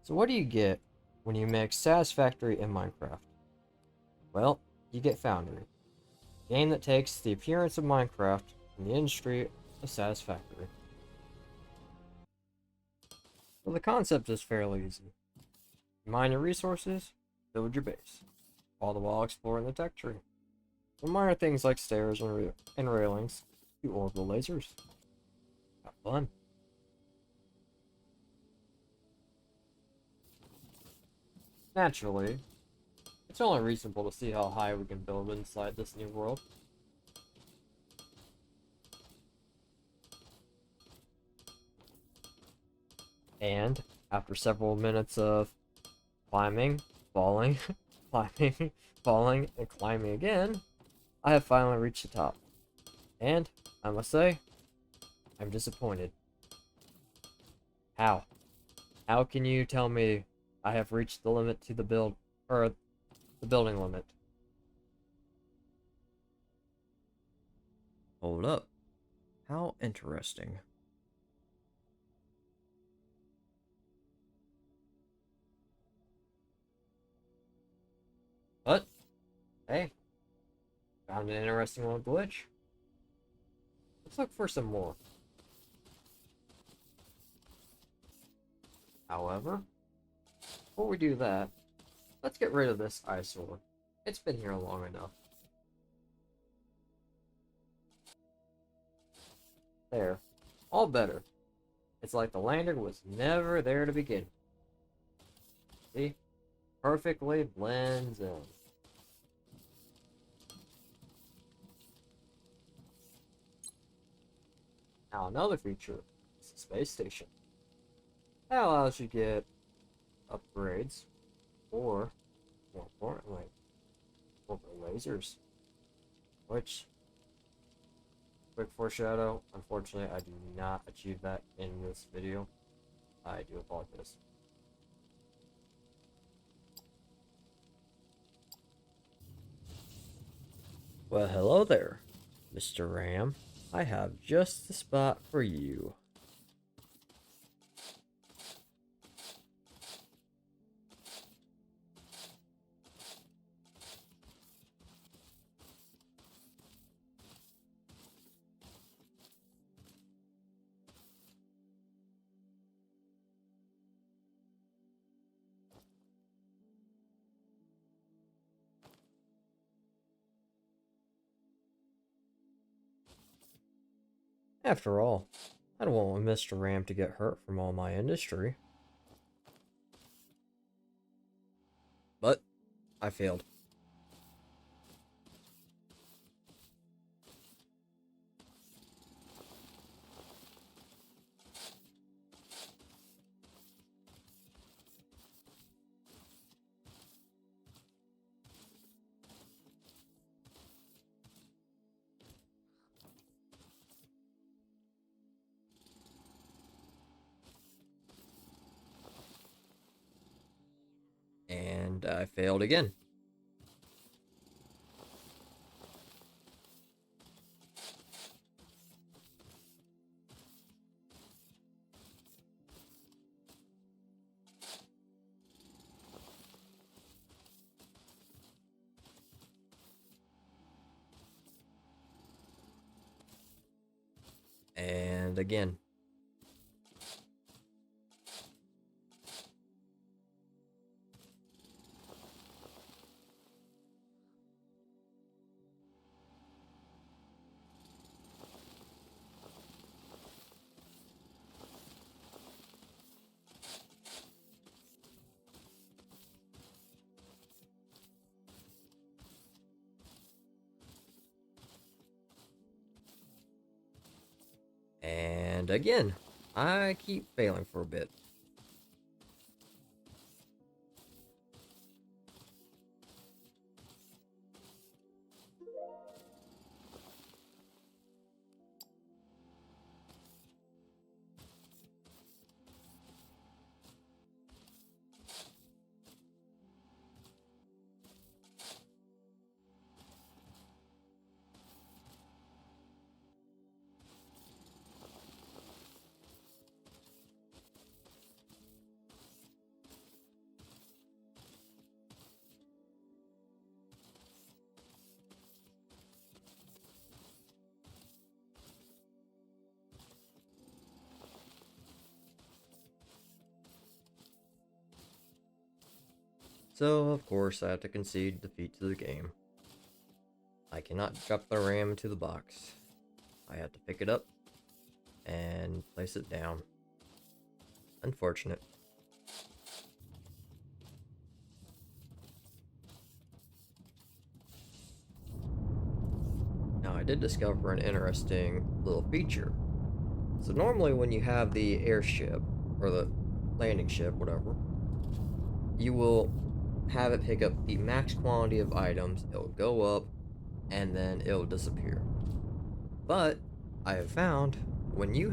So what do you get when you mix Satisfactory and Minecraft? Well, you get Foundry, a game that takes the appearance of Minecraft and the industry of Satisfactory. Well, the concept is fairly easy. You mine your resources, build your base, all the while exploring the tech tree. From minor things like stairs and railings to orbital lasers. Have fun. Naturally, it's only reasonable to see how high we can build inside this new world. And after several minutes of climbing, falling, climbing, falling, and climbing again, I have finally reached the top. And, I must say, I'm disappointed. How? How can you tell me I have reached the limit to or the building limit? Hold up. How interesting. But, hey, found an interesting little glitch. Let's look for some more. However, before we do that, let's get rid of this eyesore. It's been here long enough. There. All better. It's like the lantern was never there to begin. See? Perfectly blends in. Now another feature is the space station. That allows you to get upgrades, or, more importantly, orbital lasers. Which, quick foreshadow, unfortunately I do not achieve that in this video. I do apologize. Well, hello there, Mr. Ram. I have just the spot for you. After all, I don't want Mr. Ram to get hurt from all my industry. But I failed. And I failed again. And again. And again. I keep failing for a bit. So, of course, I have to concede defeat to the game. I cannot drop the RAM into the box. I have to pick it up and place it down. Unfortunate. Now, I did discover an interesting little feature. So normally when you have the airship, or the landing ship, whatever, you will have it pick up the max quantity of items, it'll go up, and then it'll disappear. But I have found when you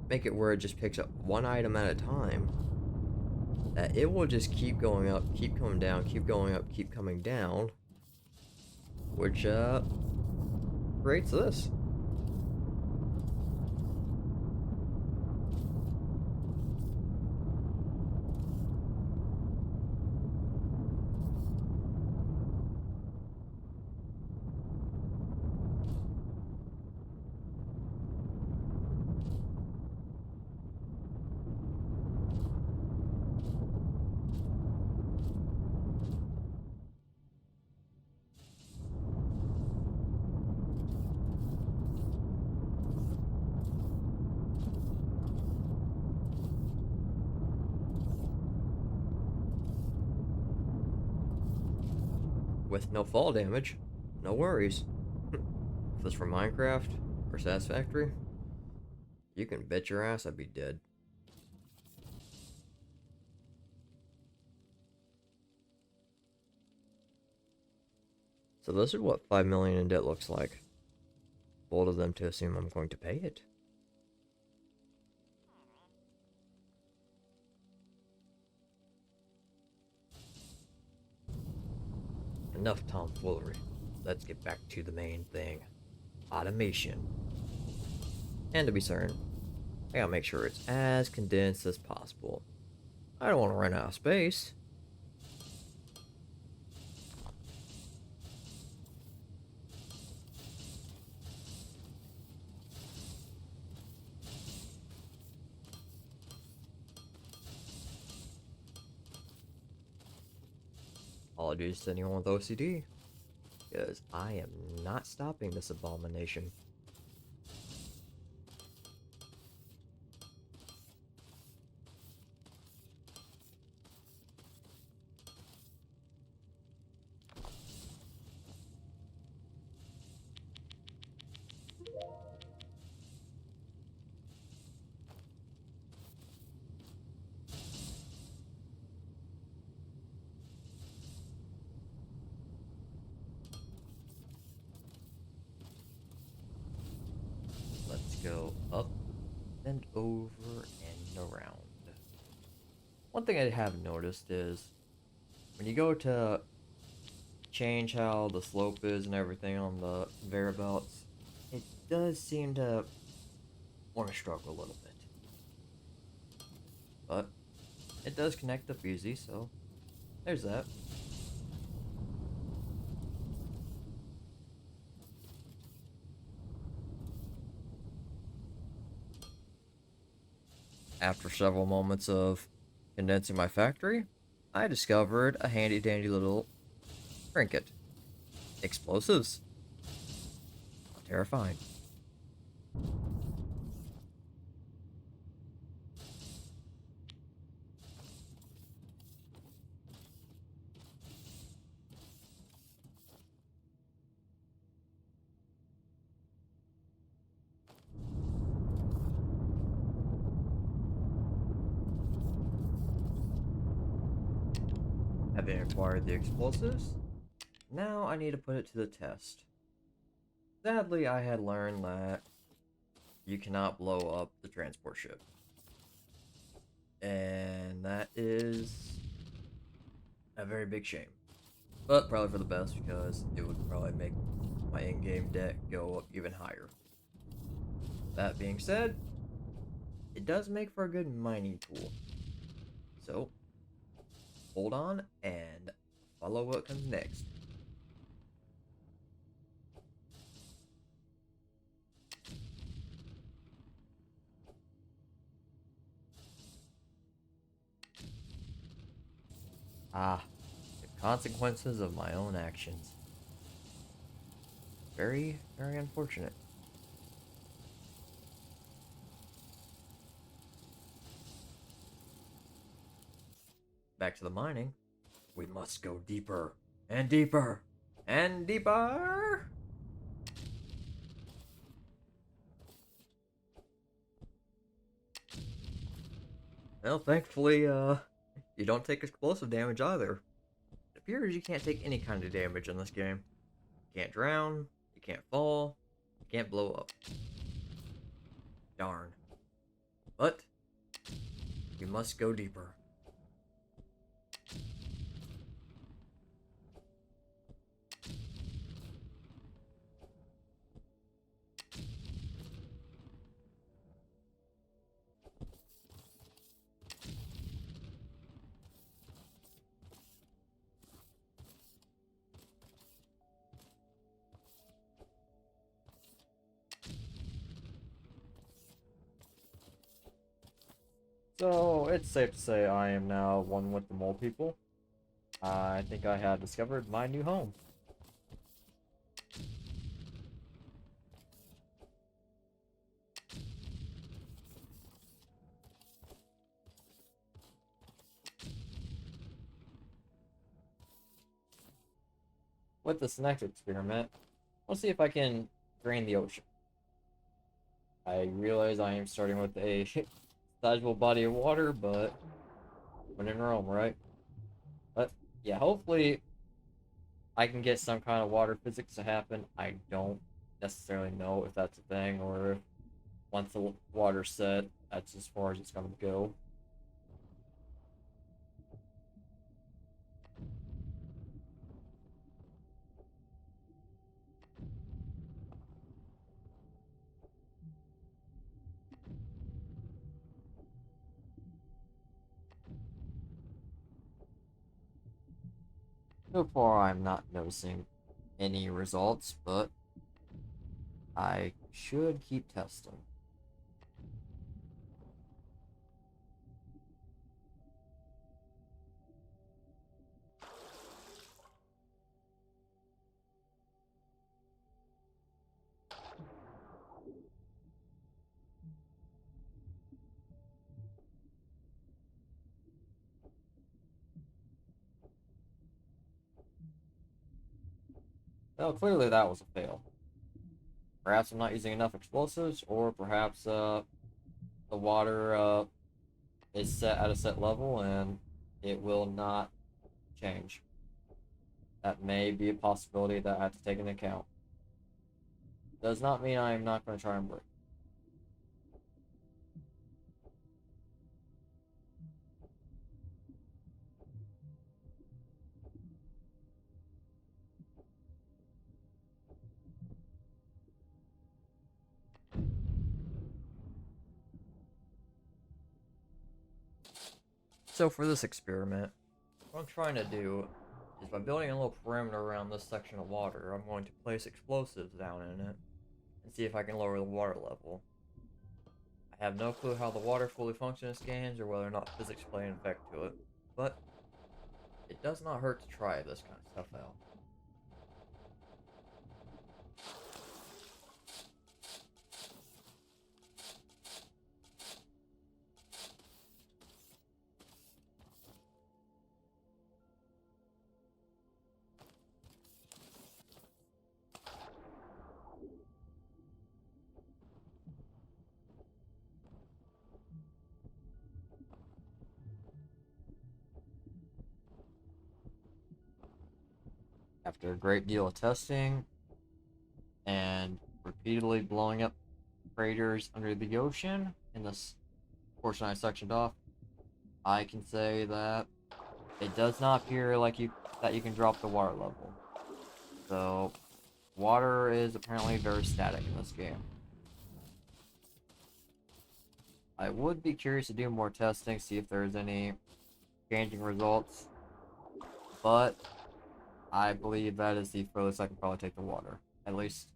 make it where it just picks up one item at a time, that it will just keep going up, keep coming down, keep going up, keep coming down, which creates this. With no fall damage, no worries. If it's from Minecraft or Satisfactory, you can bet your ass I'd be dead. So this is what 5 million in debt looks like. Bold of them to assume I'm going to pay it. Enough tomfoolery. Let's get back to the main thing. Automation. And to be certain, I gotta make sure it's as condensed as possible. I don't want to run out of space. Apologies to anyone with OCD, because I am not stopping this abomination. Let's go up and over and around. One thing I have noticed is when you go to change how the slope is and everything on the conveyor belts, it does seem to want to struggle a little bit. But it does connect up easy, so there's that. After several moments of condensing my factory, I discovered a handy dandy little trinket. Explosives. Terrifying. Having acquired the explosives, now I need to put it to the test. Sadly, I had learned that you cannot blow up the transport ship. And that is a very big shame. But probably for the best, because it would probably make my in-game debt go up even higher. That being said, it does make for a good mining tool. So, hold on and follow what comes next. Ah, consequences of my own actions. Very, very unfortunate. Back to the mining. We must go deeper and deeper and deeper. Well, thankfully, you don't take explosive damage either. It appears you can't take any kind of damage in this game. You can't drown, you can't fall, you can't blow up. Darn. But, we must go deeper. So it's safe to say I am now one with the mole people. I think I have discovered my new home. With this next experiment, let's see if I can drain the ocean. I realize I am starting with a sizable body of water, but when in Rome, right? But yeah, hopefully I can get some kind of water physics to happen. I don't necessarily know if that's a thing or if once the water's set, that's as far as it's going to go. So far, I'm not noticing any results, but I should keep testing. Well, clearly that was a fail. Perhaps I'm not using enough explosives, or perhaps the water is set at a set level and it will not change. That may be a possibility that I have to take into account. Does not mean I am not going to try and break. So for this experiment, what I'm trying to do is by building a little perimeter around this section of water, I'm going to place explosives down in it and see if I can lower the water level. I have no clue how the water fully functions in games or whether or not physics play an effect to it, but it does not hurt to try this kind of stuff out. After a great deal of testing and repeatedly blowing up craters under the ocean in this portion I sectioned off, I can say that it does not appear like you can drop the water level. So water is apparently very static in this game. I would be curious to do more testing, see if there's any changing results, but I believe that is the furthest I can probably take the water, at least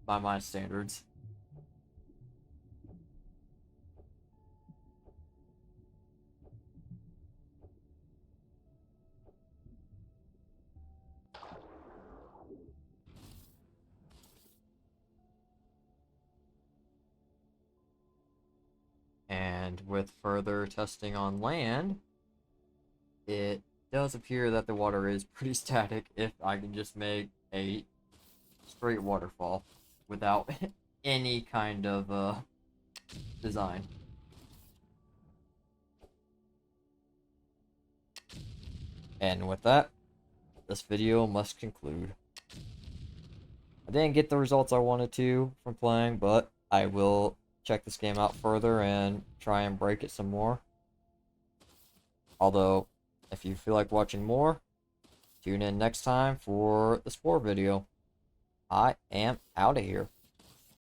by my standards. And with further testing on land, it does appear that the water is pretty static if I can just make a straight waterfall without any kind of design. And with that, this video must conclude. I didn't get the results I wanted to from playing, but I will check this game out further and try and break it some more. Although, if you feel like watching more, tune in next time for the Spore video. I am out of here.